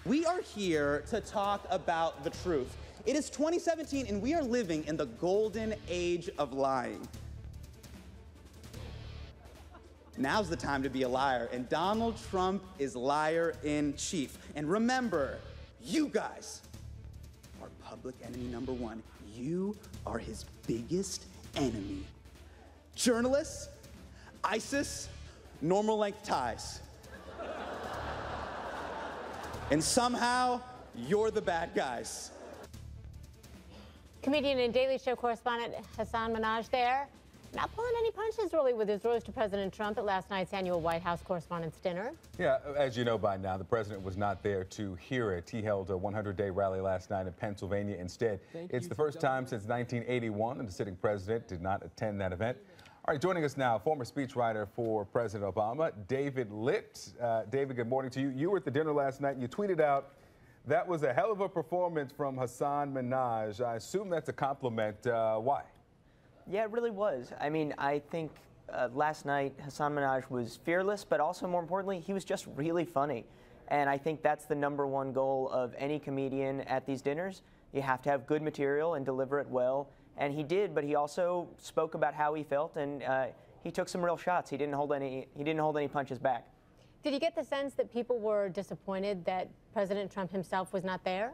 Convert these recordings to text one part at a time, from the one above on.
We are here to talk about the truth. It is 2017 and we are living in the golden age of lying. Now's the time to be a liar, and Donald Trump is liar in chief. And remember, you guys are public enemy number one. You are his biggest enemy. Journalists, ISIS, normal length ties. And somehow, you're the bad guys. Comedian and Daily Show correspondent Hasan Minhaj there. Not pulling any punches really with his rose to President Trump at last night's annual White House Correspondents' Dinner. Yeah, as you know by now, the president was not there to hear it. He held a 100-day rally last night in Pennsylvania instead. It's the first time since 1981 that the sitting president did not attend that event. All right, joining us now, former speechwriter for President Obama, David Litt. David, good morning to you. You were at the dinner last night and you tweeted out, "That was a hell of a performance from Hasan Minhaj." I assume that's a compliment. Why? Yeah, it really was. I mean, I think last night Hasan Minhaj was fearless, but also more importantly, he was just really funny. And I think that's the #1 goal of any comedian at these dinners. You have to have good material and deliver it well. And he did, but he also spoke about how he felt, and he took some real shots. He didn't hold any punches back. Did you get the sense that people were disappointed that President Trump himself was not there?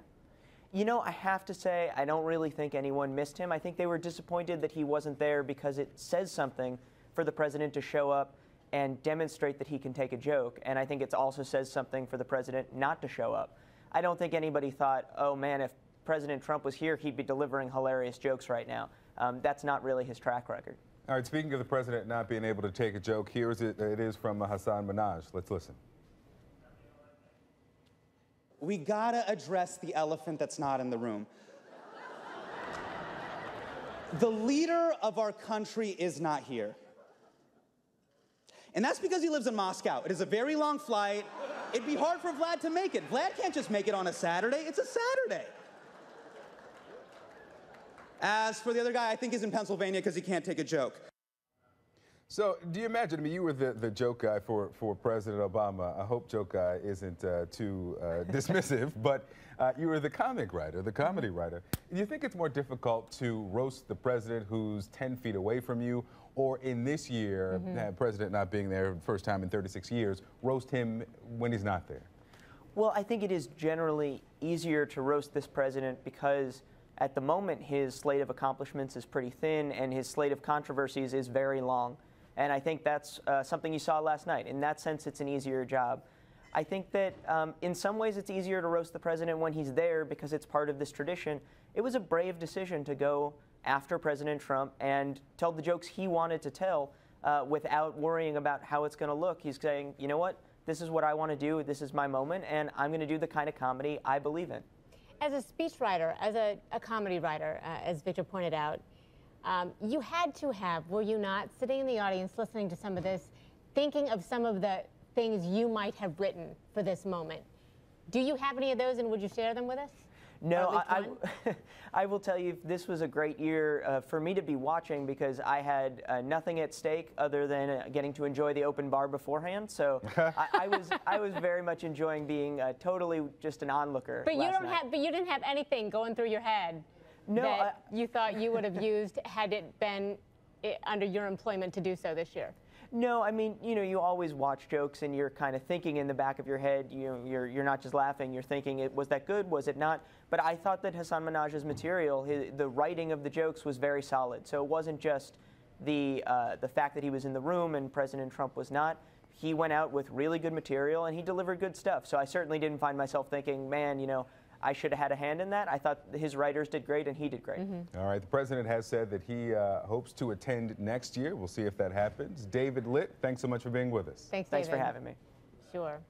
You know, I have to say, I don't really think anyone missed him. I think they were disappointed that he wasn't there because it says something for the president to show up and demonstrate that he can take a joke. And I think it also says something for the president not to show up. I don't think anybody thought, oh man, if President Trump was here, he'd be delivering hilarious jokes right now. That's not really his track record. All right, speaking of the president not being able to take a joke, here it is from Hasan Minhaj. Let's listen. We gotta address the elephant that's not in the room. The leader of our country is not here. And that's because he lives in Moscow. It is a very long flight. It'd be hard for Vlad to make it. Vlad can't just make it on a Saturday. It's a Saturday. As for the other guy, I think he's in Pennsylvania because he can't take a joke. So, do you imagine, I mean, you were the joke guy for President Obama. I hope joke guy isn't too dismissive, but you were the comic writer, the comedy writer. Do you think it's more difficult to roast the president who's 10 feet away from you, or in this year, president not being there, first time in 36 years, roast him when he's not there? Well, I think it is generally easier to roast this president because at the moment his slate of accomplishments is pretty thin and his slate of controversies is very long. And I think that's something you saw last night. In that sense, it's an easier job. I think that in some ways it's easier to roast the president when he's there because it's part of this tradition. It was a brave decision to go after President Trump and tell the jokes he wanted to tell without worrying about how it's going to look. He's saying, you know what, this is what I want to do, this is my moment, and I'm going to do the kind of comedy I believe in. As a speechwriter, as a comedy writer, as Victor pointed out, you had to have, were you not, sitting in the audience listening to some of this, thinking of some of the things you might have written for this moment. Do you have any of those, and would you share them with us? No, I will tell you, this was a great year for me to be watching because I had nothing at stake other than getting to enjoy the open bar beforehand. So I was very much enjoying being totally just an onlooker. But you didn't have anything going through your head that you thought you would have used had it been under your employment to do so this year. No, I mean, you know, you always watch jokes and you're kind of thinking in the back of your head, you're not just laughing, you're thinking, was that good, was it not? But I thought that Hasan Minhaj's material, the writing of the jokes was very solid. So it wasn't just the fact that he was in the room and President Trump was not. He went out with really good material and he delivered good stuff. So I certainly didn't find myself thinking, man, you know, I should have had a hand in that. I thought his writers did great and he did great. All right, the president has said that he hopes to attend next year. We'll see if that happens. David Litt, thanks so much for being with us. Thanks, David. Thanks for having me. Sure.